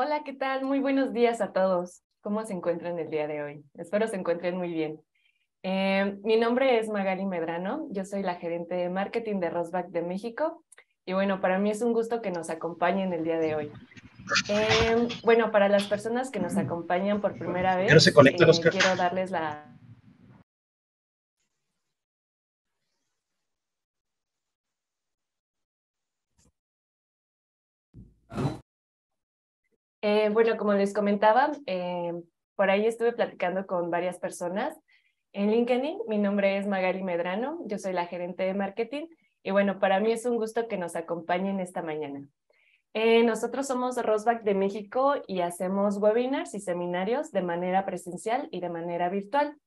Hola, ¿qué tal? Muy buenos días a todos. ¿Cómo se encuentran el día de hoy? Espero se encuentren muy bien. Mi nombre es Magali Medrano, yo soy la gerente de marketing de Rosback de México y bueno, para mí es un gusto que nos acompañen el día de hoy. Bueno, para las personas que nos acompañan por primera ¿Ya no se vez, conecta, Oscar? quiero darles la... bueno, como les comentaba, por ahí estuve platicando con varias personas en LinkedIn. Mi nombre es Magali Medrano, yo soy la gerente de marketing y bueno, para mí es un gusto que nos acompañen esta mañana. Nosotros somos Rosback de México y hacemos webinars y seminarios de manera presencial y de manera virtual.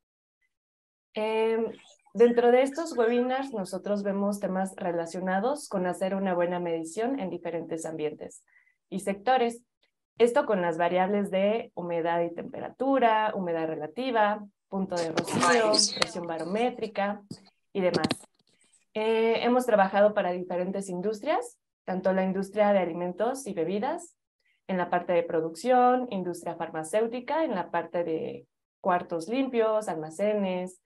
Dentro de estos webinars nosotros vemos temas relacionados con hacer una buena medición en diferentes ambientes y sectores. Esto con las variables de humedad y temperatura, humedad relativa, punto de rocío, presión barométrica y demás. Hemos trabajado para diferentes industrias, tanto la industria de alimentos y bebidas, en la parte de producción, industria farmacéutica, en la parte de cuartos limpios, almacenes,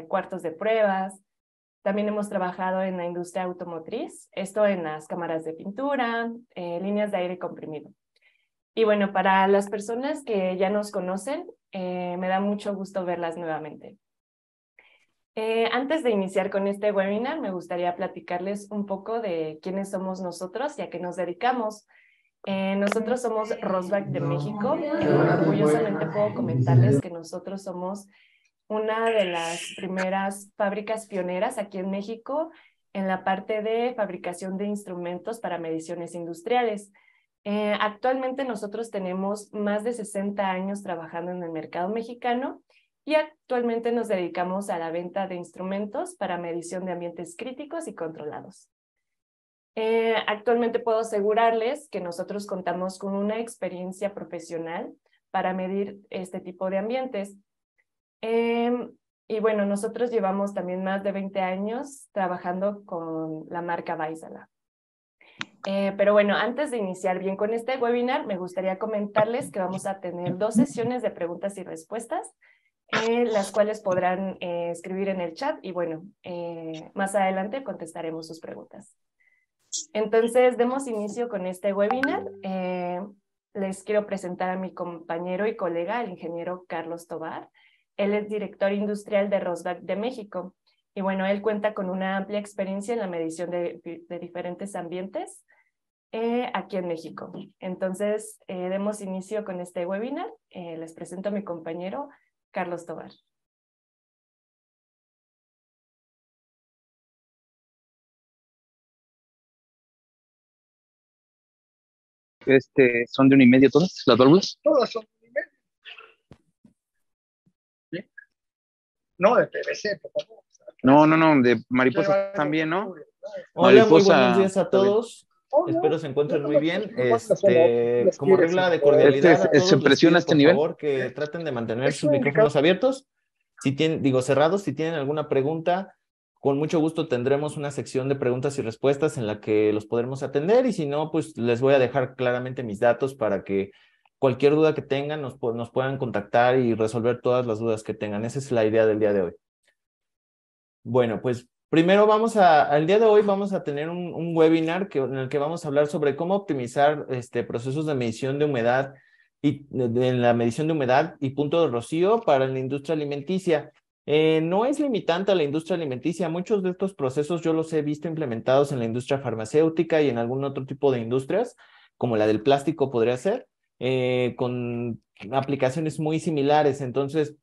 cuartos de pruebas. También hemos trabajado en la industria automotriz, esto en las cámaras de pintura, líneas de aire comprimido. Y bueno, para las personas que ya nos conocen, me da mucho gusto verlas nuevamente. Antes de iniciar con este webinar, me gustaría platicarles un poco de quiénes somos nosotros y a qué nos dedicamos. Nosotros somos Rosback de México. Orgullosamente puedo comentarles que nosotros somos una de las primeras fábricas pioneras aquí en México en la parte de fabricación de instrumentos para mediciones industriales. Actualmente nosotros tenemos más de 60 años trabajando en el mercado mexicano y actualmente nos dedicamos a la venta de instrumentos para medición de ambientes críticos y controlados. Actualmente puedo asegurarles que nosotros contamos con una experiencia profesional para medir este tipo de ambientes. Y bueno, nosotros llevamos también más de 20 años trabajando con la marca Vaisala. Pero bueno, antes de iniciar bien con este webinar, me gustaría comentarles que vamos a tener 2 sesiones de preguntas y respuestas, las cuales podrán escribir en el chat y bueno, más adelante contestaremos sus preguntas. Entonces, demos inicio con este webinar. Les quiero presentar a mi compañero y colega, el ingeniero Carlos Tobar. Él es director industrial de Rosback de México. Y bueno, él cuenta con una amplia experiencia en la medición de diferentes ambientes aquí en México. Entonces, demos inicio con este webinar. Les presento a mi compañero Carlos Tobar. ¿Son de 1,5 todas las válvulas? Todas son de 1,5. ¿Sí? No, de PVC, por favor. No, de mariposa también, ¿no? Hola, muy Mariposa, buenos días a todos. Espero se encuentren muy bien. Como regla de cordialidad a todos, ¿se les pido presiona este por nivel? favor que traten de mantener sus micrófonos abiertos. Si tienen, cerrados, si tienen alguna pregunta, con mucho gusto tendremos una sección de preguntas y respuestas en la que los podremos atender, y si no, pues les voy a dejar claramente mis datos para que cualquier duda que tengan nos puedan contactar y resolver todas las dudas que tengan. Esa es la idea del día de hoy. Bueno, pues primero al día de hoy vamos a tener un webinar en el que vamos a hablar sobre cómo optimizar procesos de medición de humedad y en la medición de humedad y punto de rocío para la industria alimenticia. No es limitante a la industria alimenticia. Muchos de estos procesos yo los he visto implementados en la industria farmacéutica y en algún otro tipo de industrias, como la del plástico podría ser, con aplicaciones muy similares. Entonces,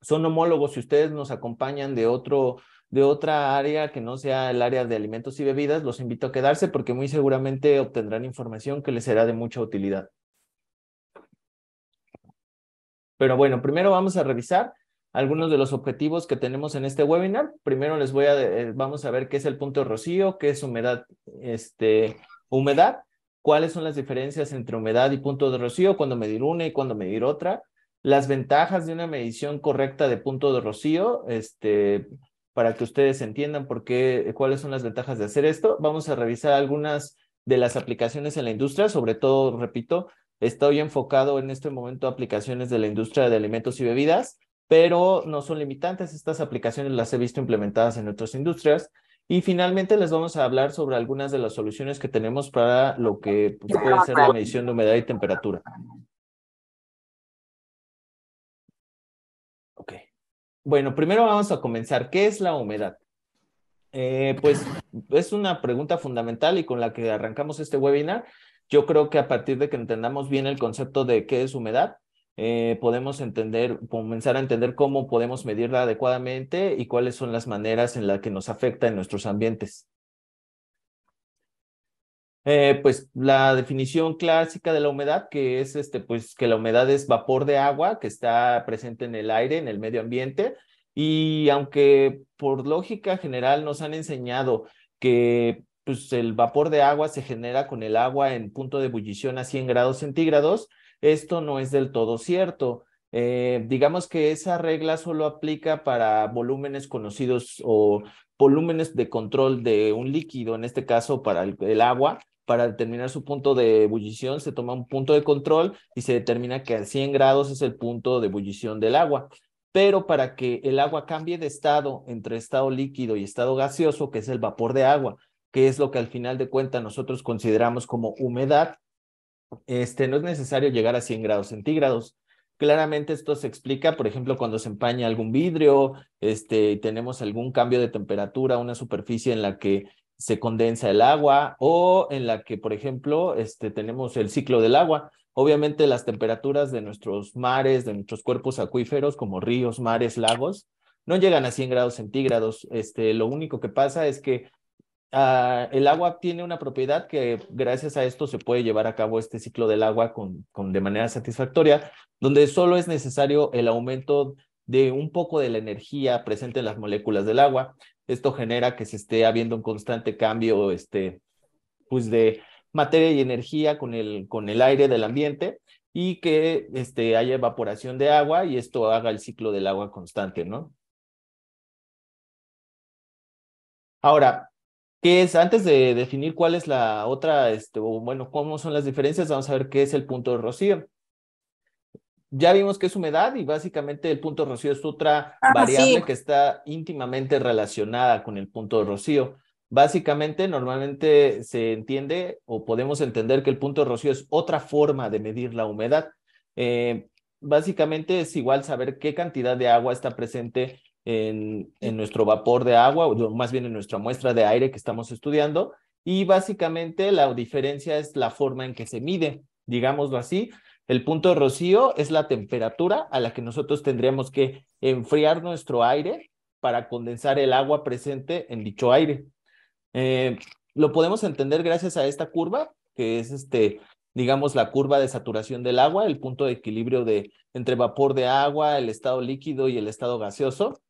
son homólogos. Si ustedes nos acompañan de otra área que no sea el área de alimentos y bebidas, los invito a quedarse porque muy seguramente obtendrán información que les será de mucha utilidad. Pero bueno, primero vamos a revisar algunos de los objetivos que tenemos en este webinar. Primero vamos a ver qué es el punto de rocío, qué es humedad, humedad, cuáles son las diferencias entre humedad y punto de rocío, cuándo medir una y cuándo medir otra, las ventajas de una medición correcta de punto de rocío, para que ustedes entiendan cuáles son las ventajas de hacer esto. Vamos a revisar algunas de las aplicaciones en la industria, sobre todo, repito, Estoy enfocado en este momento a aplicaciones de la industria de alimentos y bebidas, pero no son limitantes. Estas aplicaciones las he visto implementadas en otras industrias. Y finalmente les vamos a hablar sobre algunas de las soluciones que tenemos para lo que pues, puede ser la medición de humedad y temperatura. Ok. Bueno, primero vamos a comenzar. ¿Qué es la humedad? Pues es una pregunta fundamental y con la que arrancamos este webinar. Yo creo que a partir de que entendamos bien el concepto de qué es humedad, podemos comenzar a entender cómo podemos medirla adecuadamente y cuáles son las maneras en las que nos afecta en nuestros ambientes. Pues la definición clásica de la humedad, que es pues que la humedad es vapor de agua que está presente en el aire, en el medio ambiente, y aunque por lógica general nos han enseñado que pues, el vapor de agua se genera con el agua en punto de ebullición a 100 grados centígrados, esto no es del todo cierto. Digamos que esa regla solo aplica para volúmenes conocidos o volúmenes de control de un líquido, en este caso para el agua. Para determinar su punto de ebullición se toma un punto de control y se determina que a 100 grados es el punto de ebullición del agua. Pero para que el agua cambie de estado entre estado líquido y estado gaseoso, que es el vapor de agua, que es lo que al final de cuentas nosotros consideramos como humedad, no es necesario llegar a 100 grados centígrados. Claramente esto se explica, por ejemplo, cuando se empaña algún vidrio, tenemos algún cambio de temperatura, una superficie en la que se condensa el agua o en la que, por ejemplo, tenemos el ciclo del agua. Obviamente las temperaturas de nuestros mares, de nuestros cuerpos acuíferos como ríos, mares, lagos, no llegan a 100 grados centígrados. Lo único que pasa es que el agua tiene una propiedad que gracias a esto se puede llevar a cabo este ciclo del agua de manera satisfactoria, donde solo es necesario el aumento de un poco de la energía presente en las moléculas del agua. Esto genera que se esté habiendo un constante cambio pues de materia y energía con el aire del ambiente y que haya evaporación de agua y esto haga el ciclo del agua constante, ¿no? Ahora, ¿qué es? Antes de definir cuál es la otra, o bueno, cómo son las diferencias, vamos a ver qué es el punto de rocío. Ya vimos que es humedad y básicamente el punto de rocío es otra variable que está íntimamente relacionada con el punto de rocío. Básicamente, normalmente se entiende o podemos entender que el punto de rocío es otra forma de medir la humedad. Básicamente es igual saber qué cantidad de agua está presente en nuestro vapor de agua, o más bien en nuestra muestra de aire que estamos estudiando, y básicamente la diferencia es la forma en que se mide, digámoslo así. El punto de rocío es la temperatura a la que nosotros tendríamos que enfriar nuestro aire para condensar el agua presente en dicho aire. Lo podemos entender gracias a esta curva, que es digamos, la curva de saturación del agua, el punto de equilibrio entre vapor de agua, el estado líquido y el estado gaseoso.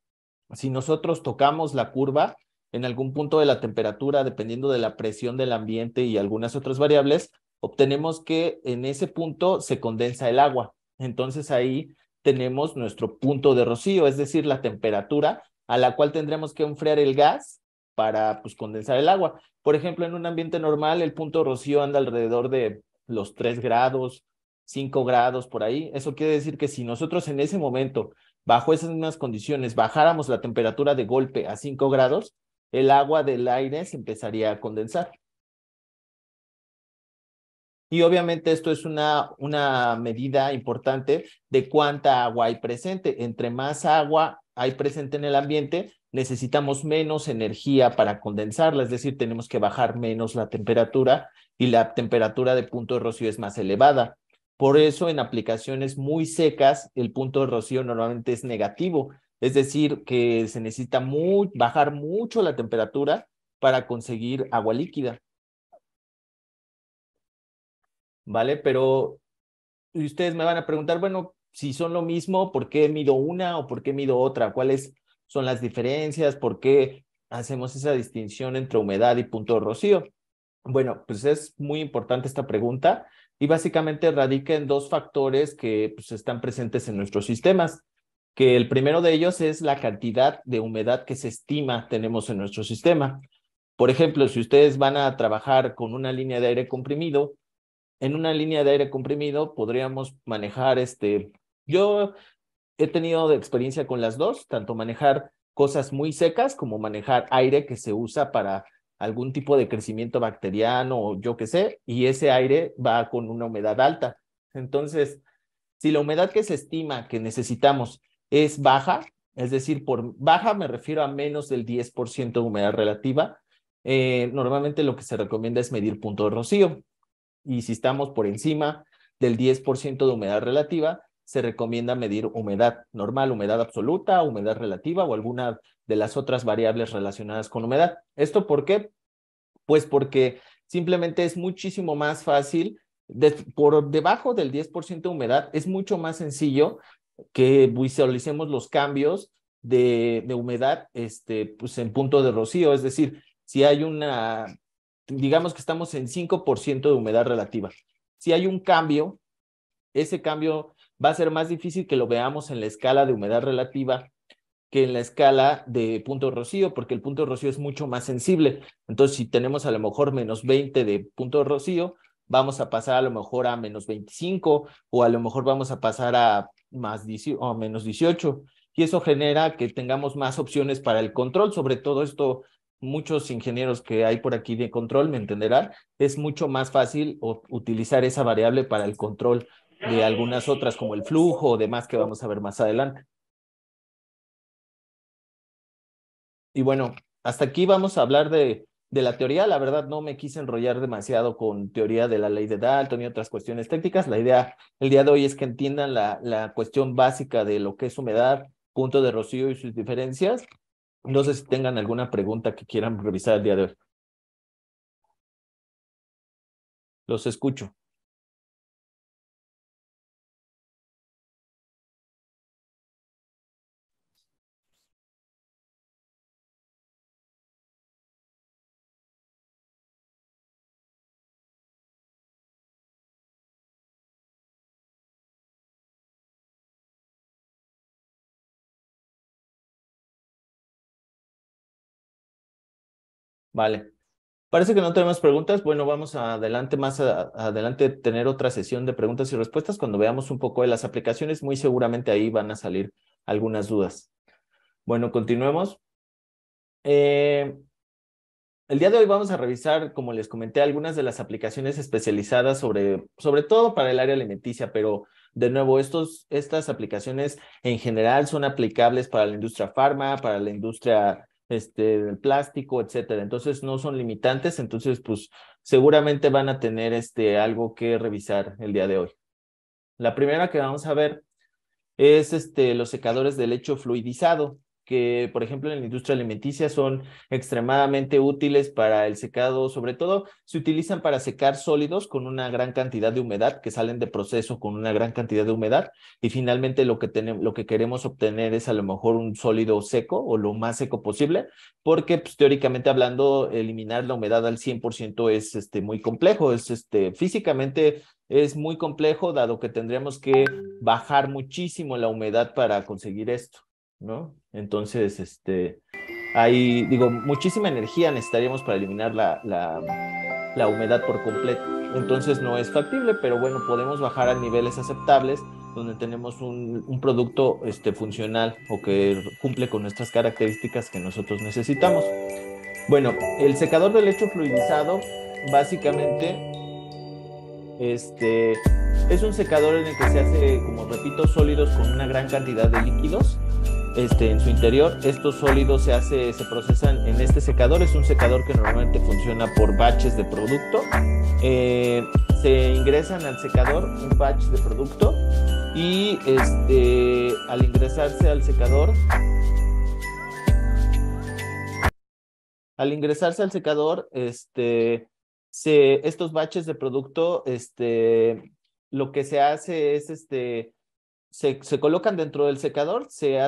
Si nosotros tocamos la curva en algún punto de la temperatura, dependiendo de la presión del ambiente y algunas otras variables, obtenemos que en ese punto se condensa el agua. Entonces ahí tenemos nuestro punto de rocío, es decir, la temperatura a la cual tendremos que enfriar el gas para pues, condensar el agua. Por ejemplo, en un ambiente normal, el punto de rocío anda alrededor de los 3 grados, 5 grados por ahí. Eso quiere decir que si nosotros en ese momento, bajo esas mismas condiciones, bajáramos la temperatura de golpe a 5 grados, el agua del aire se empezaría a condensar. Y obviamente esto es una medida importante de cuánta agua hay presente. Entre más agua hay presente en el ambiente, necesitamos menos energía para condensarla, es decir, tenemos que bajar menos la temperatura y la temperatura de punto de rocío es más elevada. Por eso en aplicaciones muy secas el punto de rocío normalmente es negativo, es decir, que se necesita bajar mucho la temperatura para conseguir agua líquida. ¿Vale? Pero ustedes me van a preguntar, bueno, si son lo mismo, ¿por qué mido una o por qué mido otra? ¿Cuáles son las diferencias? ¿Por qué hacemos esa distinción entre humedad y punto de rocío? Bueno, pues es muy importante esta pregunta y básicamente radica en dos factores que pues, están presentes en nuestros sistemas, que el primero de ellos es la cantidad de humedad que se estima tenemos en nuestro sistema. Por ejemplo, si ustedes van a trabajar con una línea de aire comprimido, en una línea de aire comprimido podríamos manejar yo he tenido experiencia con las dos, tanto manejar cosas muy secas como manejar aire que se usa para algún tipo de crecimiento bacteriano o yo qué sé, y ese aire va con una humedad alta. Entonces, si la humedad que se estima que necesitamos es baja, es decir, por baja me refiero a menos del 10% de humedad relativa, normalmente lo que se recomienda es medir punto de rocío. Y si estamos por encima del 10% de humedad relativa, se recomienda medir humedad normal, humedad absoluta, humedad relativa o alguna de las otras variables relacionadas con humedad. ¿Esto por qué? Pues porque simplemente es muchísimo más fácil, por debajo del 10% de humedad, es mucho más sencillo que visualicemos los cambios de humedad pues en punto de rocío. Es decir, si hay digamos que estamos en 5% de humedad relativa. Si hay un cambio, ese cambio va a ser más difícil que lo veamos en la escala de humedad relativa que en la escala de punto de rocío, porque el punto de rocío es mucho más sensible. Entonces, si tenemos a lo mejor menos 20 de punto de rocío, vamos a pasar a lo mejor a menos 25 o a lo mejor vamos a pasar a menos 18. Y eso genera que tengamos más opciones para el control. Sobre todo esto, muchos ingenieros que hay por aquí de control me entenderán, es mucho más fácil utilizar esa variable para el control de algunas otras como el flujo o demás que vamos a ver más adelante. Y bueno, hasta aquí vamos a hablar de la teoría. La verdad no me quise enrollar demasiado con teoría de la ley de Dalton y otras cuestiones técnicas. La idea el día de hoy es que entiendan la cuestión básica de lo que es humedad, punto de rocío y sus diferencias. No sé si tengan alguna pregunta que quieran revisar el día de hoy. Los escucho. Vale. Parece que no tenemos preguntas. Bueno, vamos adelante, más adelante tener otra sesión de preguntas y respuestas cuando veamos un poco de las aplicaciones. Muy seguramente ahí van a salir algunas dudas. Bueno, continuemos. El día de hoy vamos a revisar, como les comenté, algunas de las aplicaciones especializadas sobre todo para el área alimenticia, pero de nuevo, estas aplicaciones en general son aplicables para la industria farma, para la industria del plástico, etcétera. Entonces no son limitantes, entonces pues seguramente van a tener algo que revisar el día de hoy. La primera que vamos a ver es los secadores de lecho fluidizado, que por ejemplo en la industria alimenticia son extremadamente útiles para el secado. Sobre todo se utilizan para secar sólidos con una gran cantidad de humedad, que salen de proceso con una gran cantidad de humedad, y finalmente lo que queremos obtener es a lo mejor un sólido seco o lo más seco posible, porque pues, teóricamente hablando, eliminar la humedad al 100% es muy complejo, físicamente es muy complejo, dado que tendríamos que bajar muchísimo la humedad para conseguir esto, ¿no? Entonces, hay, muchísima energía necesitaríamos para eliminar la humedad por completo. Entonces no es factible, pero bueno, podemos bajar a niveles aceptables donde tenemos un producto funcional o que cumple con nuestras características que nosotros necesitamos. Bueno, el secador de lecho fluidizado básicamente es un secador en el que se hace, como repito, sólidos con una gran cantidad de líquidos en su interior. Estos sólidos se procesan en este secador. Es un secador que normalmente funciona por batches de producto. Se ingresan al secador un batch de producto y al ingresarse al secador, estos batches de producto, lo que se hace es se colocan dentro del secador, se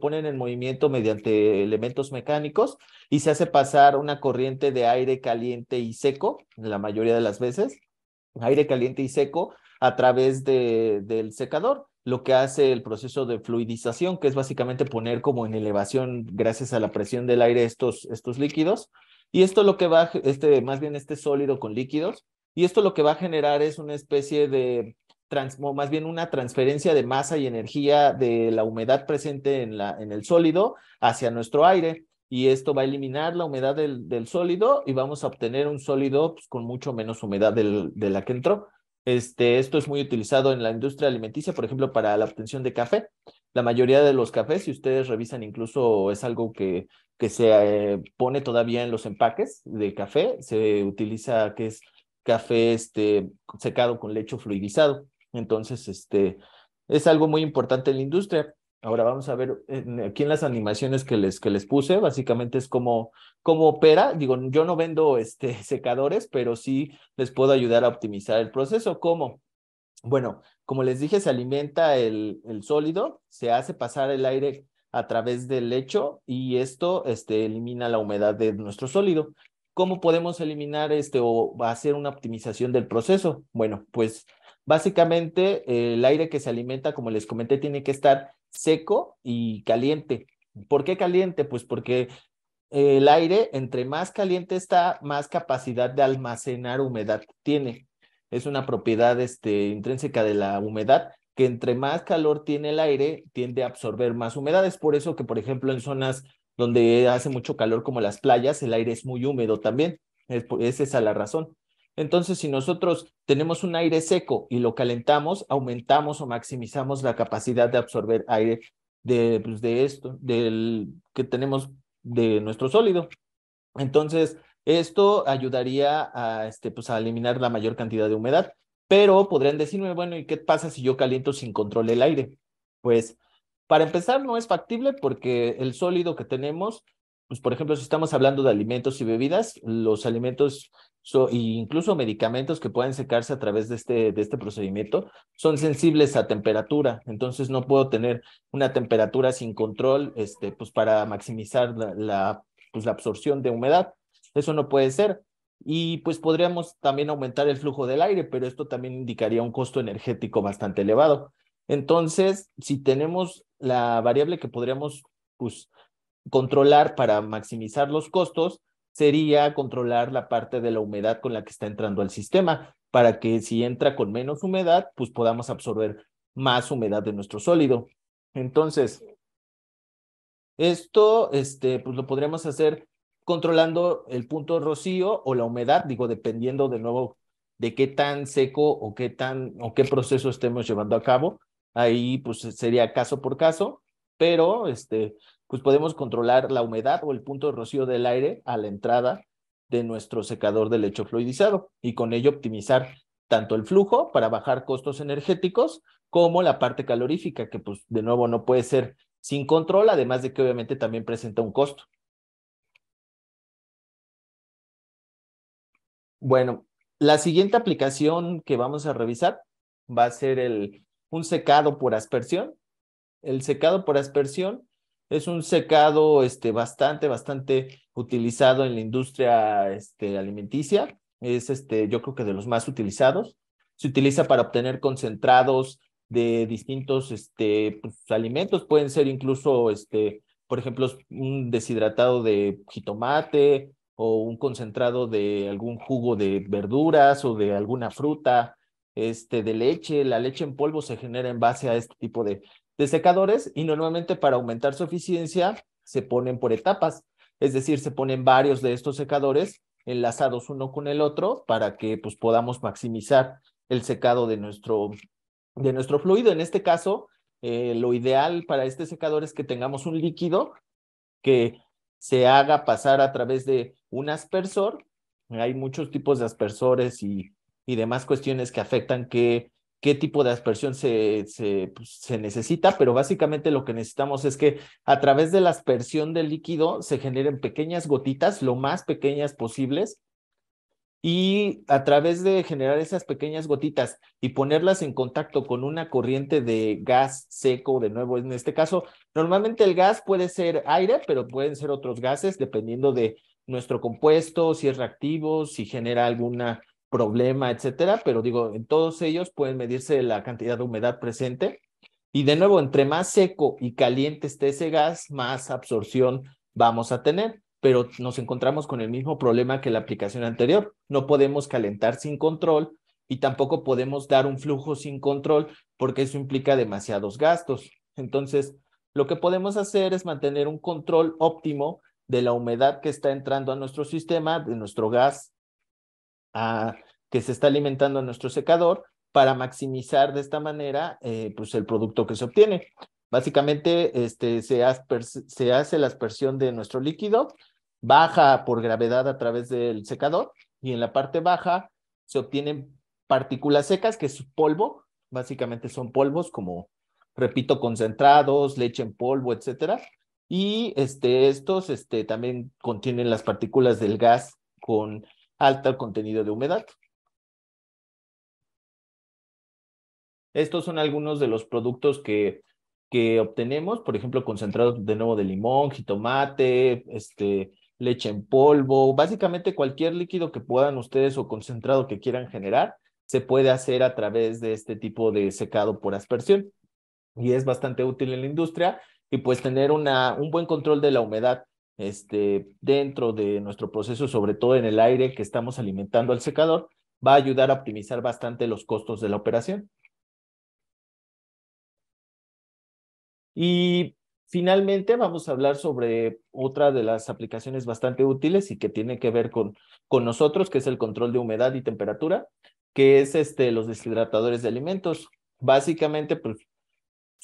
ponen en movimiento mediante elementos mecánicos y se hace pasar una corriente de aire caliente y seco, la mayoría de las veces, aire caliente y seco a través del secador, lo que hace el proceso de fluidización, que es básicamente poner como en elevación, gracias a la presión del aire, estos líquidos. Y esto lo que va, más bien este sólido con líquidos, Y esto lo que va a generar es una especie de, o más bien una transferencia de masa y energía de la humedad presente en el sólido hacia nuestro aire. Y esto va a eliminar la humedad del sólido y vamos a obtener un sólido pues, con mucho menos humedad de la que entró. Esto es muy utilizado en la industria alimenticia, por ejemplo, para la obtención de café. La mayoría de los cafés, si ustedes revisan, incluso es algo que se pone todavía en los empaques de café, se utiliza que es café secado con leche fluidizado. Entonces, es algo muy importante en la industria. Ahora vamos a ver aquí en las animaciones que les puse, básicamente es cómo opera. Digo, yo no vendo secadores, pero sí les puedo ayudar a optimizar el proceso. ¿Cómo? Bueno, como les dije, se alimenta el sólido, se hace pasar el aire a través del lecho y esto elimina la humedad de nuestro sólido. ¿Cómo podemos eliminar o hacer una optimización del proceso? Bueno, pues básicamente el aire que se alimenta, como les comenté, tiene que estar seco y caliente. ¿Por qué caliente? Pues porque el aire, entre más caliente está, más capacidad de almacenar humedad tiene. Es una propiedad intrínseca de la humedad, que entre más calor tiene el aire, tiende a absorber más humedad. Es por eso que, por ejemplo, en zonas donde hace mucho calor, como las playas, el aire es muy húmedo también. Es esa la razón. Entonces, si nosotros tenemos un aire seco y lo calentamos, aumentamos o maximizamos la capacidad de absorber aire del que tenemos de nuestro sólido. Entonces, esto ayudaría pues a eliminar la mayor cantidad de humedad, pero podrían decirme, bueno, ¿y qué pasa si yo caliento sin control el aire? Pues, para empezar, no es factible porque el sólido que tenemos, pues, por ejemplo, si estamos hablando de alimentos y bebidas, los alimentos e incluso medicamentos que pueden secarse a través de este procedimiento son sensibles a temperatura, entonces no puedo tener una temperatura sin control, pues para maximizar pues la absorción de humedad. Eso no puede ser. Y pues podríamos también aumentar el flujo del aire, pero esto también indicaría un costo energético bastante elevado. Entonces, si tenemos la variable que podríamos pues, controlar para maximizar los costos, sería controlar la parte de la humedad con la que está entrando al sistema, para que si entra con menos humedad, pues podamos absorber más humedad de nuestro sólido. Entonces, esto, pues lo podríamos hacer controlando el punto de rocío o la humedad, digo, dependiendo de nuevo de qué tan seco o qué proceso estemos llevando a cabo. Ahí, pues, sería caso por caso, pero, pues podemos controlar la humedad o el punto de rocío del aire a la entrada de nuestro secador de lecho fluidizado y con ello optimizar tanto el flujo para bajar costos energéticos como la parte calorífica, que pues de nuevo no puede ser sin control, además de que obviamente también presenta un costo. Bueno, la siguiente aplicación que vamos a revisar va a ser un secado por aspersión. El secado por aspersión es un secado bastante utilizado en la industria alimenticia. Es yo creo que de los más utilizados. Se utiliza para obtener concentrados de distintos pues, alimentos. Pueden ser incluso, por ejemplo, un deshidratado de jitomate o un concentrado de algún jugo de verduras o de alguna fruta, de leche. La leche en polvo se genera en base a este tipo de secadores y normalmente para aumentar su eficiencia se ponen por etapas, es decir, se ponen varios de estos secadores enlazados uno con el otro para que pues, podamos maximizar el secado de nuestro fluido. En este caso, lo ideal para este secador es que tengamos un líquido que se haga pasar a través de un aspersor. Hay muchos tipos de aspersores y demás cuestiones que afectan qué tipo de aspersión se necesita, pero básicamente lo que necesitamos es que a través de la aspersión del líquido se generen pequeñas gotitas, lo más pequeñas posibles, y a través de generar esas pequeñas gotitas y ponerlas en contacto con una corriente de gas seco, de nuevo en este caso, normalmente el gas puede ser aire, pero pueden ser otros gases dependiendo de nuestro compuesto, si es reactivo, si genera algún problema, etcétera, pero digo, en todos ellos pueden medirse la cantidad de humedad presente y de nuevo, entre más seco y caliente esté ese gas, más absorción vamos a tener. pero nos encontramos con el mismo problema que la aplicación anterior. No podemos calentar sin control y tampoco podemos dar un flujo sin control porque eso implica demasiados gastos. Entonces, lo que podemos hacer es mantener un control óptimo de la humedad que está entrando a nuestro sistema, de nuestro gas que se está alimentando a nuestro secador, para maximizar de esta manera pues el producto que se obtiene. Básicamente se hace la aspersión de nuestro líquido, baja por gravedad a través del secador y en la parte baja se obtienen partículas secas, que es polvo. Básicamente son polvos como, repito, concentrados, leche en polvo, etcétera. Y estos también contienen las partículas del gas con alto contenido de humedad. Estos son algunos de los productos que obtenemos, por ejemplo, concentrados de nuevo de limón, jitomate, leche en polvo, básicamente cualquier líquido que puedan ustedes o concentrado que quieran generar, se puede hacer a través de este tipo de secado por aspersión. Y es bastante útil en la industria y pues tener un buen control de la humedad dentro de nuestro proceso, sobre todo en el aire que estamos alimentando al secador, va a ayudar a optimizar bastante los costos de la operación. Y finalmente vamos a hablar sobre otra de las aplicaciones bastante útiles y que tiene que ver con nosotros, que es el control de humedad y temperatura, que es los deshidratadores de alimentos. Básicamente, pues,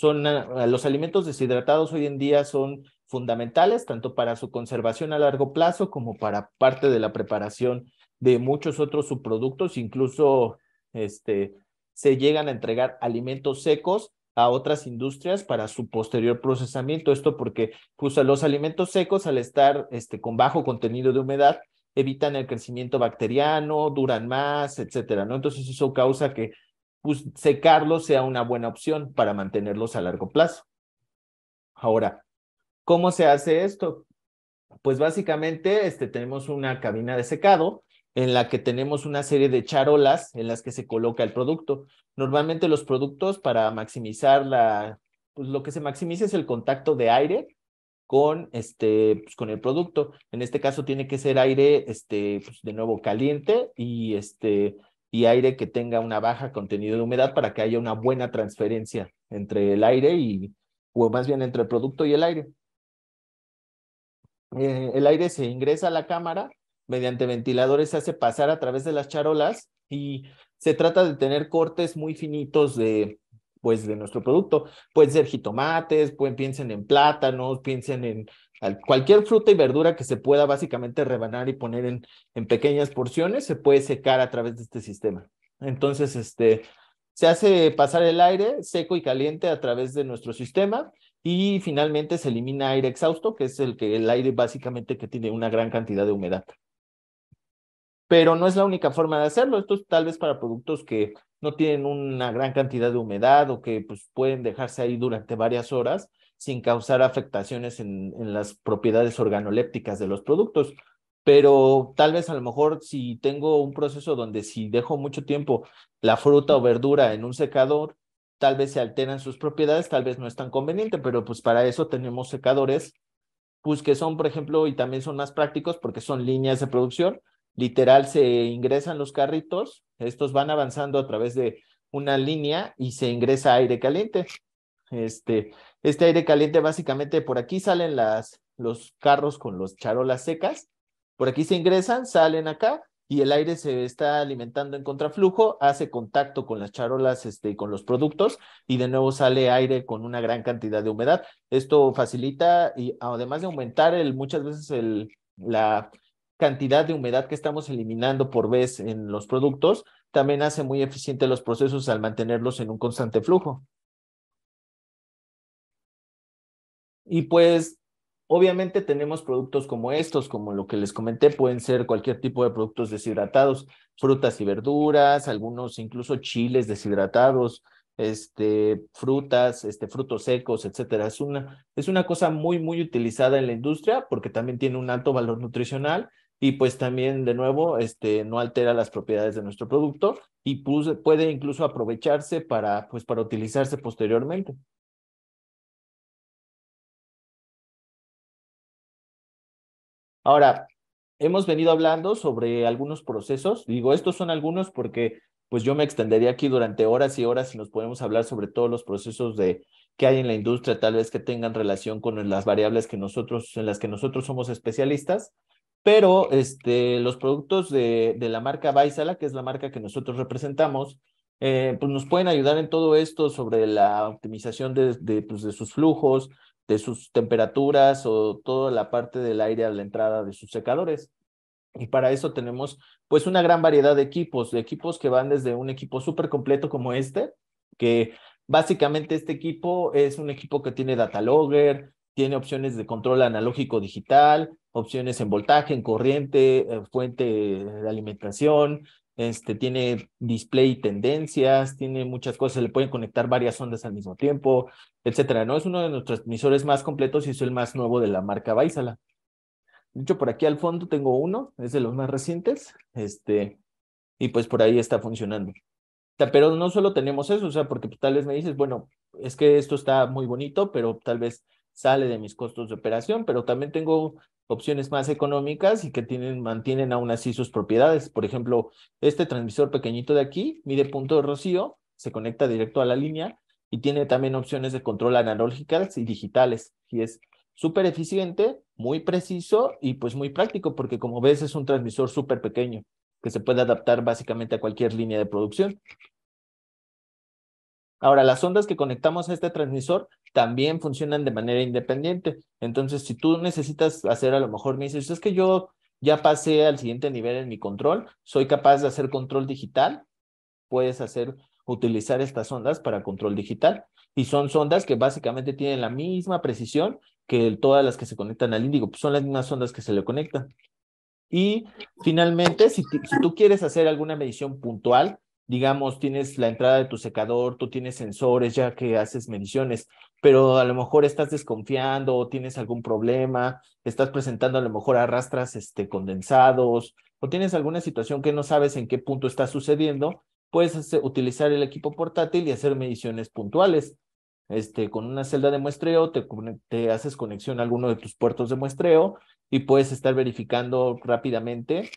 los alimentos deshidratados hoy en día son fundamentales tanto para su conservación a largo plazo como para parte de la preparación de muchos otros subproductos. Incluso se llegan a entregar alimentos secos a otras industrias para su posterior procesamiento. Esto porque pues, los alimentos secos, al estar con bajo contenido de humedad, evitan el crecimiento bacteriano, duran más, etcétera, ¿no? Entonces eso causa que pues, secarlos sea una buena opción para mantenerlos a largo plazo. Ahora, ¿cómo se hace esto? Pues básicamente tenemos una cabina de secado en la que tenemos una serie de charolas en las que se coloca el producto. Normalmente los productos, para maximizar pues lo que se maximiza es el contacto de aire con, pues con el producto. En este caso tiene que ser aire pues de nuevo caliente y aire que tenga una baja contenido de humedad para que haya una buena transferencia entre el aire o más bien entre el producto y el aire. El aire se ingresa a la cámara, mediante ventiladores se hace pasar a través de las charolas y se trata de tener cortes muy finitos de nuestro producto. Pueden ser jitomates, piensen en plátanos, piensen en cualquier fruta y verdura que se pueda básicamente rebanar y poner en pequeñas porciones, se puede secar a través de este sistema. Entonces, se hace pasar el aire seco y caliente a través de nuestro sistema y finalmente se elimina aire exhausto, que es el aire básicamente que tiene una gran cantidad de humedad. Pero no es la única forma de hacerlo. Esto es tal vez para productos que no tienen una gran cantidad de humedad o que pues, pueden dejarse ahí durante varias horas sin causar afectaciones en las propiedades organolépticas de los productos. Pero tal vez a lo mejor si tengo un proceso donde si dejo mucho tiempo la fruta o verdura en un secador, tal vez se alteran sus propiedades, tal vez no es tan conveniente, pero pues para eso tenemos secadores, pues que son, por ejemplo, y también son más prácticos porque son líneas de producción. Literal, se ingresan los carritos, estos van avanzando a través de una línea y se ingresa aire caliente. Este aire caliente básicamente por aquí salen los carros con los charolas secas, por aquí se ingresan, salen acá y el aire se está alimentando en contraflujo, hace contacto con las charolas con los productos y de nuevo sale aire con una gran cantidad de humedad. Esto facilita y además de aumentar muchas veces la cantidad de humedad que estamos eliminando por vez en los productos, también hace muy eficiente los procesos al mantenerlos en un constante flujo. Y pues, obviamente tenemos productos como estos, como lo que les comenté, pueden ser cualquier tipo de productos deshidratados, frutas y verduras, algunos incluso chiles deshidratados, frutas, frutos secos, etcétera. Es una cosa muy, muy utilizada en la industria porque también tiene un alto valor nutricional y pues también, de nuevo, no altera las propiedades de nuestro producto y puede incluso aprovecharse para utilizarse posteriormente. Ahora, hemos venido hablando sobre algunos procesos. Digo, estos son algunos porque pues yo me extendería aquí durante horas y horas y nos podemos hablar sobre todos los procesos que hay en la industria, tal vez que tengan relación con las variables en las que nosotros somos especialistas. Pero los productos de la marca Vaisala, que es la marca que nosotros representamos, pues nos pueden ayudar en todo esto sobre la optimización pues de sus flujos, de sus temperaturas o toda la parte del aire a la entrada de sus secadores. Y para eso tenemos pues una gran variedad de equipos que van desde un equipo súper completo como que básicamente este equipo es un equipo que tiene data logger, tiene opciones de control analógico digital, opciones en voltaje, en corriente, fuente de alimentación, tiene display y tendencias, tiene muchas cosas, se le pueden conectar varias ondas al mismo tiempo, etcétera, ¿no? Es uno de nuestros transmisores más completos y es el más nuevo de la marca Vaisala. De hecho, por aquí al fondo tengo uno, es de los más recientes, y pues por ahí está funcionando. Pero no solo tenemos eso, o sea, porque tal vez me dices, bueno, es que esto está muy bonito, pero tal vez sale de mis costos de operación, pero también tengo opciones más económicas y que mantienen aún así sus propiedades. Por ejemplo, este transmisor pequeñito de aquí mide punto de rocío, se conecta directo a la línea y tiene también opciones de control analógicas y digitales. Y es súper eficiente, muy preciso y pues muy práctico, porque como ves es un transmisor súper pequeño que se puede adaptar básicamente a cualquier línea de producción. Ahora, las ondas que conectamos a este transmisor también funcionan de manera independiente. Entonces, si tú necesitas hacer, a lo mejor me dices, es que yo ya pasé al siguiente nivel en mi control, soy capaz de hacer control digital, puedes utilizar estas ondas para control digital. Y son sondas que básicamente tienen la misma precisión que todas las que se conectan al índigo, pues son las mismas ondas que se le conectan. Y finalmente, si tú quieres hacer alguna medición puntual, digamos, tienes la entrada de tu secador, tú tienes sensores ya que haces mediciones, pero a lo mejor estás desconfiando o tienes algún problema, estás presentando a lo mejor arrastras condensados o tienes alguna situación que no sabes en qué punto está sucediendo, puedes utilizar el equipo portátil y hacer mediciones puntuales. Con una celda de muestreo, te haces conexión a alguno de tus puertos de muestreo y puedes estar verificando rápidamente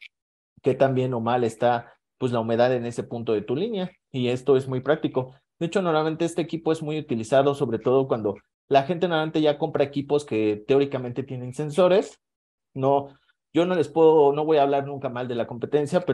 qué tan bien o mal está pues la humedad en ese punto de tu línea. Y esto es muy práctico. De hecho, normalmente este equipo es muy utilizado, sobre todo cuando la gente normalmente ya compra equipos que teóricamente tienen sensores. No, yo no voy a hablar nunca mal de la competencia,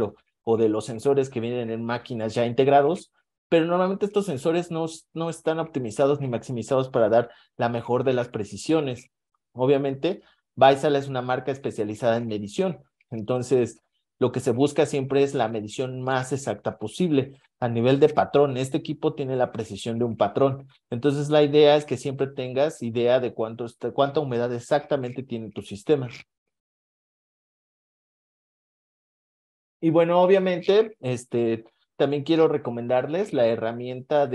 o de los sensores que vienen en máquinas ya integrados, pero normalmente estos sensores no están optimizados ni maximizados para dar la mejor de las precisiones. Obviamente, Vaisala es una marca especializada en medición, entonces lo que se busca siempre es la medición más exacta posible. A nivel de patrón, este equipo tiene la precisión de un patrón. Entonces, la idea es que siempre tengas idea de cuánta humedad exactamente tiene tu sistema. Y bueno, obviamente, también quiero recomendarles la herramienta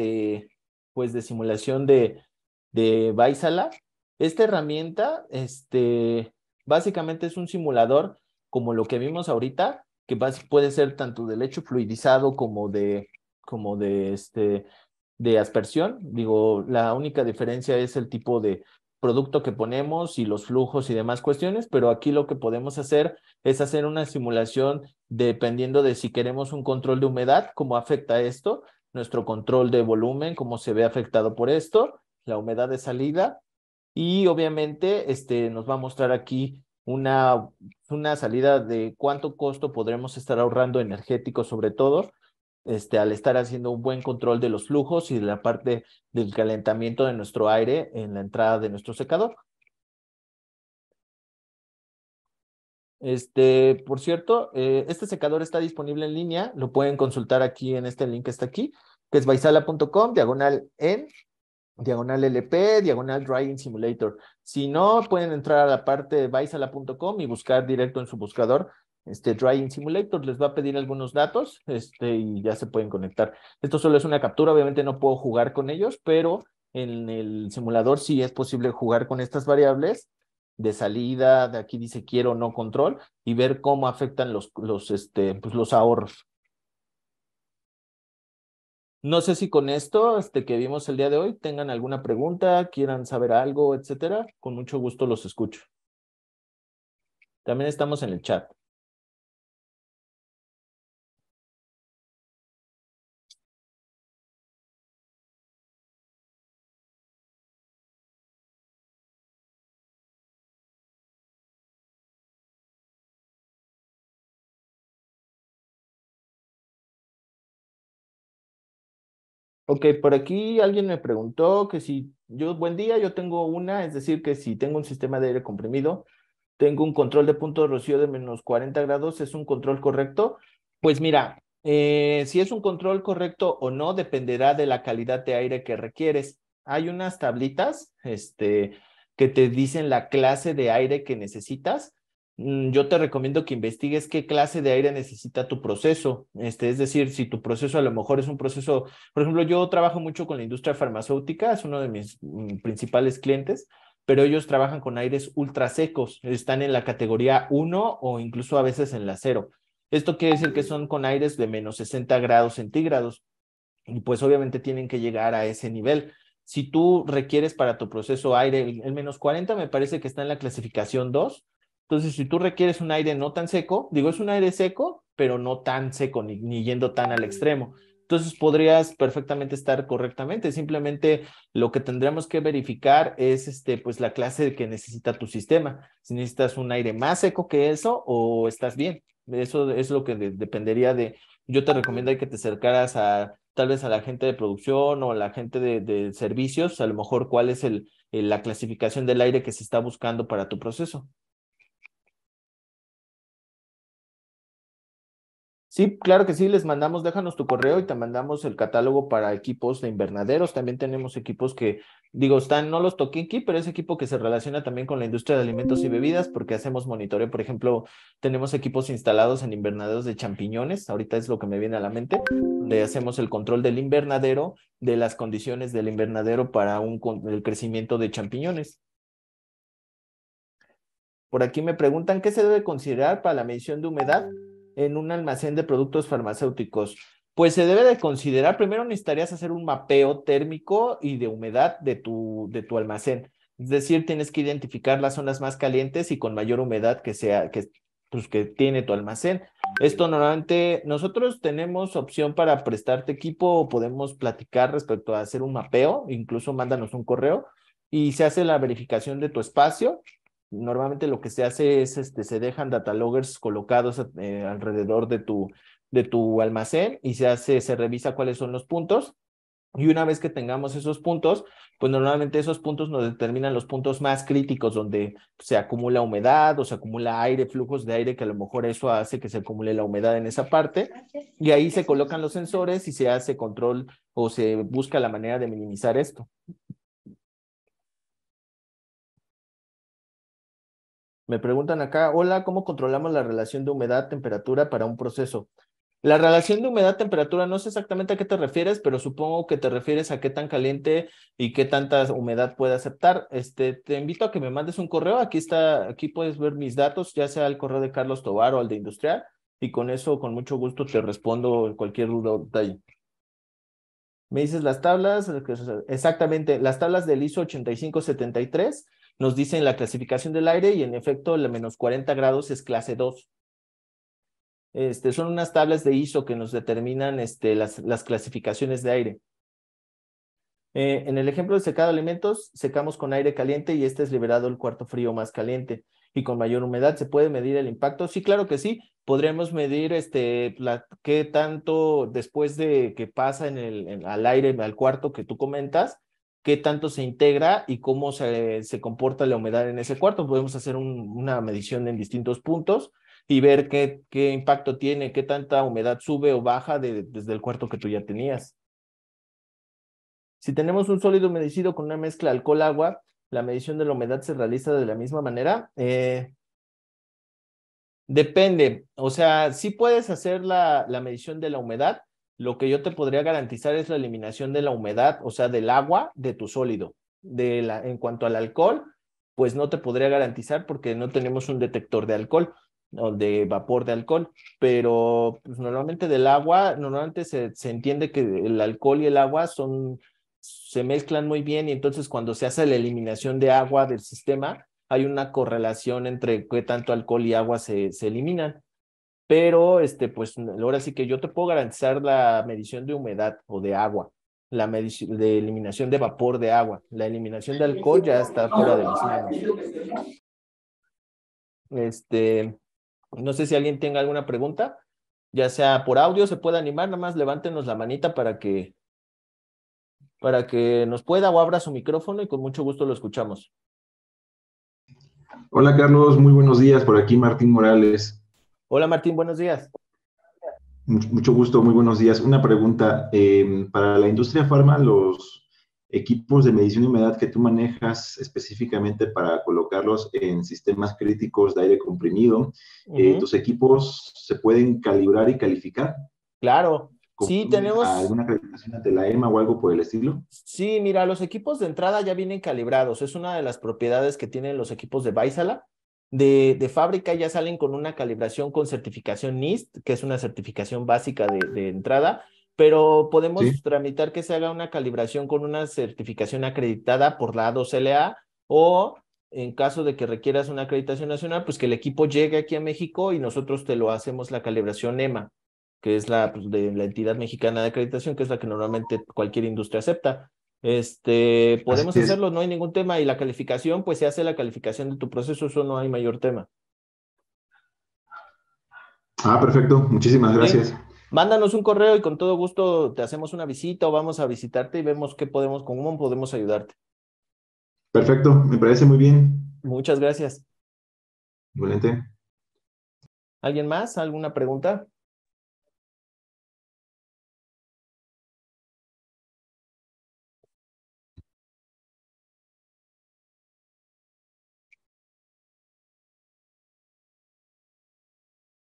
pues, de simulación de Vaisala. Esta herramienta, básicamente es un simulador como lo que vimos ahorita, que puede ser tanto de lecho fluidizado como de aspersión. Digo, la única diferencia es el tipo de producto que ponemos y los flujos y demás cuestiones, pero aquí lo que podemos hacer es hacer una simulación dependiendo de si queremos un control de humedad, cómo afecta esto, nuestro control de volumen, cómo se ve afectado por esto, la humedad de salida y obviamente nos va a mostrar aquí una salida de cuánto costo podremos estar ahorrando energético sobre todo al estar haciendo un buen control de los flujos y de la parte del calentamiento de nuestro aire en la entrada de nuestro secador. Por cierto, este secador está disponible en línea, lo pueden consultar aquí en este link que está aquí, que es vaisala.com, diagonal LP, diagonal Drying Simulator. Si no, pueden entrar a la parte de vaisala.com y buscar directo en su buscador Drying Simulator. Les va a pedir algunos datos y ya se pueden conectar. Esto solo es una captura, obviamente no puedo jugar con ellos, pero en el simulador sí es posible jugar con estas variables de salida, de aquí dice quiero o no control, y ver cómo afectan los ahorros. No sé si con esto que vimos el día de hoy tengan alguna pregunta, quieran saber algo, etcétera. Con mucho gusto los escucho. También estamos en el chat. Ok, por aquí alguien me preguntó que si yo, buen día, yo tengo una, es decir, que si tengo un sistema de aire comprimido, tengo un control de punto de rocío de menos 40 grados, ¿es un control correcto? Pues mira, si es un control correcto o no, dependerá de la calidad de aire que requieres. Hay unas tablitas, que te dicen la clase de aire que necesitas. Yo te recomiendo que investigues qué clase de aire necesita tu proceso. Es decir, si tu proceso a lo mejor es un proceso, por ejemplo, yo trabajo mucho con la industria farmacéutica, es uno de mis principales clientes, pero ellos trabajan con aires ultra secos, están en la categoría 1 o incluso a veces en la 0. Esto quiere decir que son con aires de menos 60 grados centígrados y pues obviamente tienen que llegar a ese nivel. Si tú requieres para tu proceso aire, el menos 40 me parece que está en la clasificación 2. Entonces, si tú requieres un aire no tan seco, digo, es un aire seco, pero no tan seco ni yendo tan al extremo. Entonces, podrías perfectamente estar correctamente. Simplemente lo que tendríamos que verificar es pues la clase que necesita tu sistema. Si necesitas un aire más seco que eso o estás bien. Eso es lo que dependería de. Yo te recomiendo que te acercaras a tal vez a la gente de producción o a la gente de servicios, a lo mejor cuál es la clasificación del aire que se está buscando para tu proceso. Sí, claro que sí, les mandamos, déjanos tu correo y te mandamos el catálogo para equipos de invernaderos. También tenemos equipos que, digo, no los toqué aquí, pero es equipo que se relaciona también con la industria de alimentos y bebidas porque hacemos monitoreo. Por ejemplo, tenemos equipos instalados en invernaderos de champiñones. Ahorita es lo que me viene a la mente. Le hacemos el control del invernadero, de las condiciones del invernadero para el crecimiento de champiñones. Por aquí me preguntan, ¿qué se debe considerar para la medición de humedad en un almacén de productos farmacéuticos? Pues se debe de considerar, primero necesitarías hacer un mapeo térmico y de humedad de tu almacén. Es decir, tienes que identificar las zonas más calientes y con mayor humedad que tiene tu almacén. Esto normalmente, nosotros tenemos opción para prestarte equipo o podemos platicar respecto a hacer un mapeo, incluso mándanos un correo y se hace la verificación de tu espacio. Normalmente lo que se hace es, se dejan data loggers colocados alrededor de tu almacén y se revisa cuáles son los puntos. Y una vez que tengamos esos puntos, pues normalmente esos puntos nos determinan los puntos más críticos donde se acumula humedad o se acumula aire, flujos de aire, que a lo mejor eso hace que se acumule la humedad en esa parte. Y ahí se colocan los sensores y se hace control o se busca la manera de minimizar esto. Me preguntan acá, hola, ¿cómo controlamos la relación de humedad-temperatura para un proceso? La relación de humedad-temperatura, no sé exactamente a qué te refieres, pero supongo que te refieres a qué tan caliente y qué tanta humedad puede aceptar. Te invito a que me mandes un correo. Aquí puedes ver mis datos, ya sea el correo de Carlos Tovar o el de Industrial, y con eso, con mucho gusto, te respondo cualquier duda o detalle. Me dices las tablas, exactamente, las tablas del ISO 8573 nos dicen la clasificación del aire y en efecto la menos 40 grados es clase 2. Son unas tablas de ISO que nos determinan las clasificaciones de aire. En el ejemplo de secado de alimentos, secamos con aire caliente y es liberado el cuarto frío más caliente y con mayor humedad. ¿Se puede medir el impacto? Sí, claro que sí. Podremos medir qué tanto después de que pasa al aire, al cuarto que tú comentas, qué tanto se integra y cómo se comporta la humedad en ese cuarto. Podemos hacer una medición en distintos puntos y ver qué impacto tiene, qué tanta humedad sube o baja desde el cuarto que tú ya tenías. Si tenemos un sólido humedecido con una mezcla alcohol-agua, ¿la medición de la humedad se realiza de la misma manera? Depende, o sea, sí puedes hacer la medición de la humedad. Lo que yo te podría garantizar es la eliminación de la humedad, o sea, del agua de tu sólido. En cuanto al alcohol, pues no te podría garantizar porque no tenemos un detector de alcohol o de vapor de alcohol, pero pues, normalmente del agua, normalmente se entiende que el alcohol y el agua se mezclan muy bien y entonces cuando se hace la eliminación de agua del sistema, hay una correlación entre qué tanto alcohol y agua se eliminan. Pero, pues, ahora sí que yo te puedo garantizar la medición de humedad o de agua, la medición de eliminación de vapor de agua, la eliminación de alcohol ya está fuera de mis manos. No sé si alguien tenga alguna pregunta, ya sea por audio, se puede animar, nada más levántenos la manita para que nos pueda o abra su micrófono y con mucho gusto lo escuchamos. Hola Carlos, muy buenos días, por aquí Martín Morales. Hola Martín, buenos días. Mucho gusto, muy buenos días. Una pregunta, para la industria farma, los equipos de medición de humedad que tú manejas específicamente para colocarlos en sistemas críticos de aire comprimido, ¿tus equipos se pueden calibrar y calificar? Claro, sí tenemos... ¿Alguna acreditación ante la EMA o algo por el estilo? Sí, mira, los equipos de entrada ya vienen calibrados, es una de las propiedades que tienen los equipos de Vaisala. De fábrica ya salen con una calibración con certificación NIST, que es una certificación básica de entrada, pero podemos tramitar que se haga una calibración con una certificación acreditada por la A2LA, o en caso de que requieras una acreditación nacional, pues que el equipo llegue aquí a México y nosotros te lo hacemos la calibración EMA, que es pues, de la entidad mexicana de acreditación, que es la que normalmente cualquier industria acepta. Podemos hacerlo, no hay ningún tema, y la calificación, pues se hace la calificación de tu proceso, eso no hay mayor tema. Perfecto, muchísimas gracias. ¿Sí? Mándanos un correo y con todo gusto te hacemos una visita o vamos a visitarte y vemos cómo podemos ayudarte. Perfecto, me parece muy bien. Muchas gracias. Igualmente. ¿Alguien más? ¿Alguna pregunta?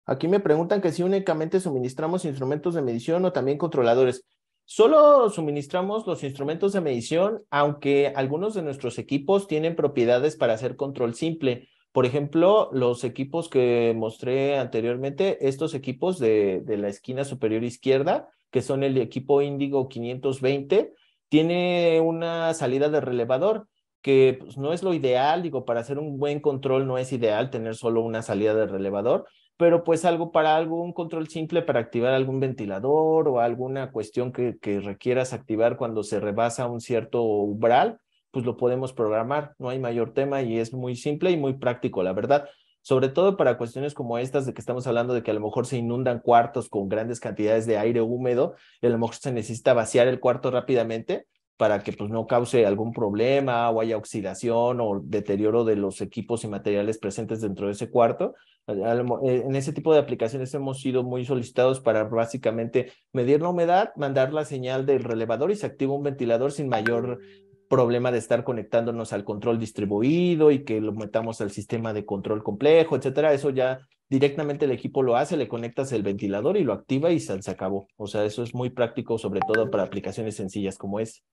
Aquí me preguntan que si únicamente suministramos instrumentos de medición o también controladores. Solo suministramos los instrumentos de medición, aunque algunos de nuestros equipos tienen propiedades para hacer control simple. Por ejemplo, los equipos que mostré anteriormente, estos equipos de la esquina superior izquierda, que son el equipo Índigo 520, tiene una salida de relevador, que pues, no es lo ideal, digo, para hacer un buen control no es ideal tener solo una salida de relevador, pero pues un control simple para activar algún ventilador o alguna cuestión que requieras activar cuando se rebasa un cierto umbral, pues lo podemos programar, no hay mayor tema y es muy simple y muy práctico, la verdad. Sobre todo para cuestiones como estas de que estamos hablando de que a lo mejor se inundan cuartos con grandes cantidades de aire húmedo y a lo mejor se necesita vaciar el cuarto rápidamente para que pues no cause algún problema o haya oxidación o deterioro de los equipos y materiales presentes dentro de ese cuarto. En ese tipo de aplicaciones hemos sido muy solicitados para básicamente medir la humedad, mandar la señal del relevador y se activa un ventilador sin mayor problema de estar conectándonos al control distribuido y que lo metamos al sistema de control complejo, etcétera. Eso ya directamente el equipo lo hace, le conectas el ventilador y lo activa y se acabó. O sea, eso es muy práctico, sobre todo para aplicaciones sencillas como es.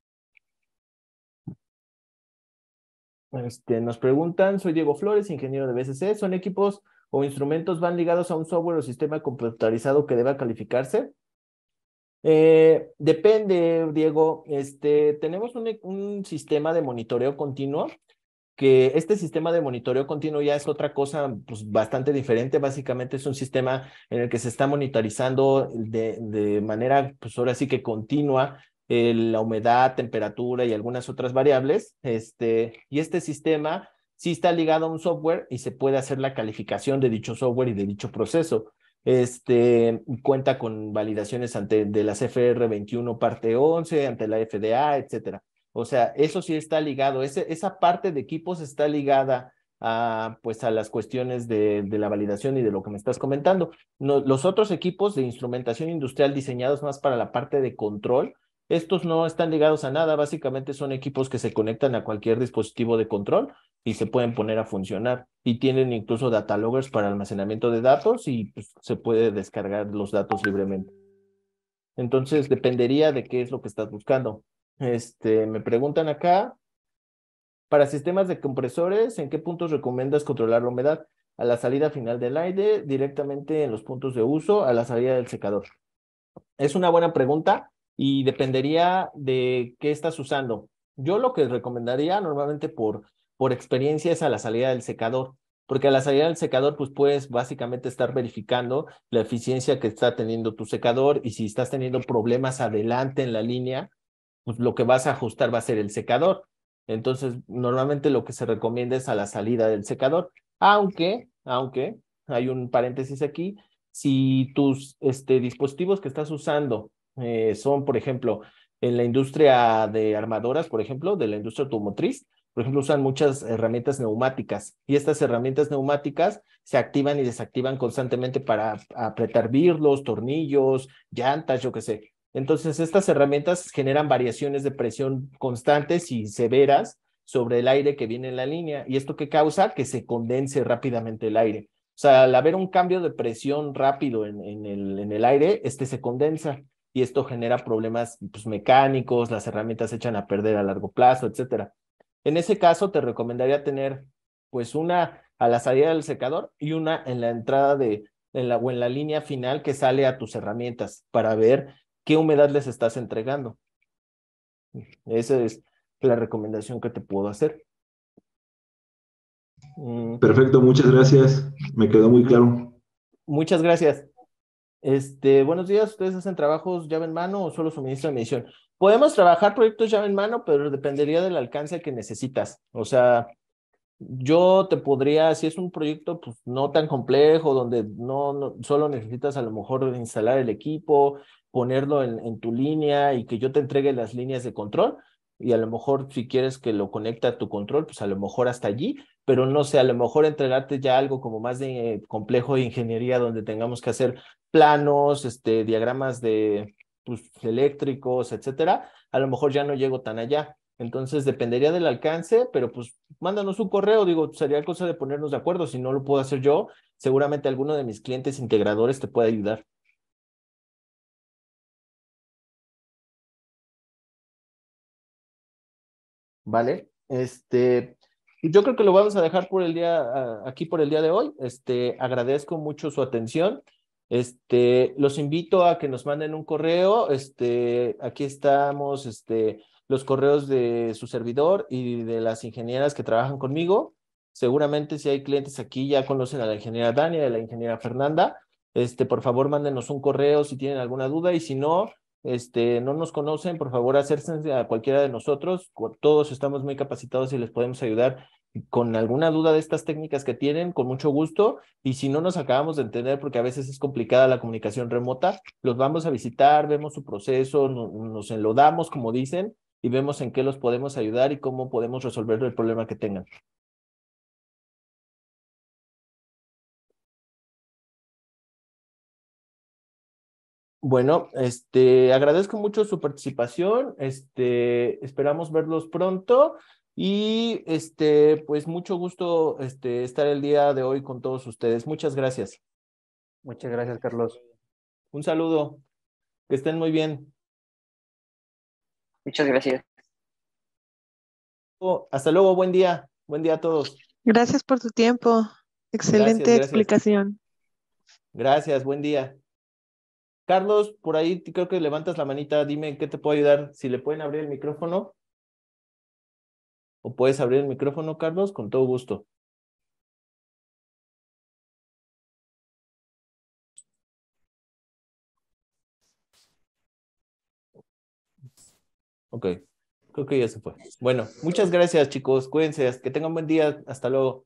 Nos preguntan, soy Diego Flores, ingeniero de BCC, ¿son equipos o instrumentos van ligados a un software o sistema computarizado que deba calificarse? Depende, Diego. Tenemos un sistema de monitoreo continuo, que este sistema de monitoreo continuo ya es otra cosa pues, bastante diferente. Básicamente es un sistema en el que se está monitorizando de manera, pues ahora sí que continua, la humedad, temperatura y algunas otras variables. Y este sistema sí está ligado a un software y se puede hacer la calificación de dicho software y de dicho proceso. Cuenta con validaciones de la CFR 21 parte 11, ante la FDA, etcétera. O sea, eso sí está ligado, esa parte de equipos está ligada pues a las cuestiones de la validación y de lo que me estás comentando. No, los otros equipos de instrumentación industrial diseñados más para la parte de control, estos no están ligados a nada, básicamente son equipos que se conectan a cualquier dispositivo de control y se pueden poner a funcionar. Y tienen incluso data loggers para almacenamiento de datos y pues, se puede descargar los datos libremente. Entonces, dependería de qué es lo que estás buscando. Me preguntan acá, para sistemas de compresores, ¿en qué puntos recomiendas controlar la humedad? A la salida final del aire, directamente en los puntos de uso, a la salida del secador. Es una buena pregunta y dependería de qué estás usando. Yo lo que recomendaría normalmente por por experiencia es a la salida del secador, porque a la salida del secador pues puedes básicamente estar verificando la eficiencia que está teniendo tu secador y si estás teniendo problemas adelante en la línea, pues lo que vas a ajustar va a ser el secador. Entonces, normalmente lo que se recomienda es a la salida del secador, aunque hay un paréntesis aquí, si tus dispositivos que estás usando son, por ejemplo, en la industria de armadoras, por ejemplo, de la industria automotriz, por ejemplo, usan muchas herramientas neumáticas y estas herramientas neumáticas se activan y desactivan constantemente para apretar birlos, tornillos, llantas, yo qué sé. Entonces, estas herramientas generan variaciones de presión constantes y severas sobre el aire que viene en la línea. ¿Y esto qué causa? Que se condense rápidamente el aire. O sea, al haber un cambio de presión rápido en el aire, se condensa y esto genera problemas pues, mecánicos, las herramientas se echan a perder a largo plazo, etcétera. En ese caso, te recomendaría tener pues una a la salida del secador y una en la entrada o en la línea final que sale a tus herramientas para ver qué humedad les estás entregando. Esa es la recomendación que te puedo hacer. Perfecto, muchas gracias. Me quedó muy claro. Muchas gracias. Buenos días, ¿ustedes hacen trabajos llave en mano o solo suministran medición? Podemos trabajar proyectos llave en mano, pero dependería del alcance que necesitas. O sea, yo te podría, si es un proyecto pues no tan complejo, donde no solo necesitas a lo mejor instalar el equipo, ponerlo en tu línea y que yo te entregue las líneas de control, y a lo mejor si quieres que lo conecte a tu control, pues a lo mejor hasta allí, pero no sé, a lo mejor entregarte ya algo como más de complejo de ingeniería, donde tengamos que hacer planos, diagramas de pues, eléctricos, etcétera, a lo mejor ya no llego tan allá. Entonces dependería del alcance, pero pues mándanos un correo, digo, sería cosa de ponernos de acuerdo. Si no lo puedo hacer yo, seguramente alguno de mis clientes integradores te puede ayudar. ¿Vale? Yo creo que lo vamos a dejar por aquí por el día de hoy. Agradezco mucho su atención. Los invito a que nos manden un correo. Aquí estamos, los correos de su servidor y de las ingenieras que trabajan conmigo. Seguramente si hay clientes aquí ya conocen a la ingeniera Dania y a la ingeniera Fernanda. Por favor, mándenos un correo si tienen alguna duda y si no, no nos conocen, por favor, acérquense a cualquiera de nosotros. Todos estamos muy capacitados y les podemos ayudar con alguna duda de estas técnicas que tienen, con mucho gusto. Y si no nos acabamos de entender, porque a veces es complicada la comunicación remota, los vamos a visitar, vemos su proceso, nos enlodamos, como dicen, y vemos en qué los podemos ayudar y cómo podemos resolver el problema que tengan. Bueno, agradezco mucho su participación, esperamos verlos pronto y, pues mucho gusto, estar el día de hoy con todos ustedes. Muchas gracias. Muchas gracias, Carlos. Un saludo, que estén muy bien. Muchas gracias. Hasta luego, buen día a todos. Gracias por tu tiempo. Excelente Gracias. explicación. Gracias, buen día. Carlos, por ahí creo que levantas la manita, dime en qué te puedo ayudar. Si le pueden abrir el micrófono. ¿O puedes abrir el micrófono, Carlos? Con todo gusto. Ok, creo que ya se fue. Bueno, muchas gracias, chicos. Cuídense, que tengan buen día. Hasta luego.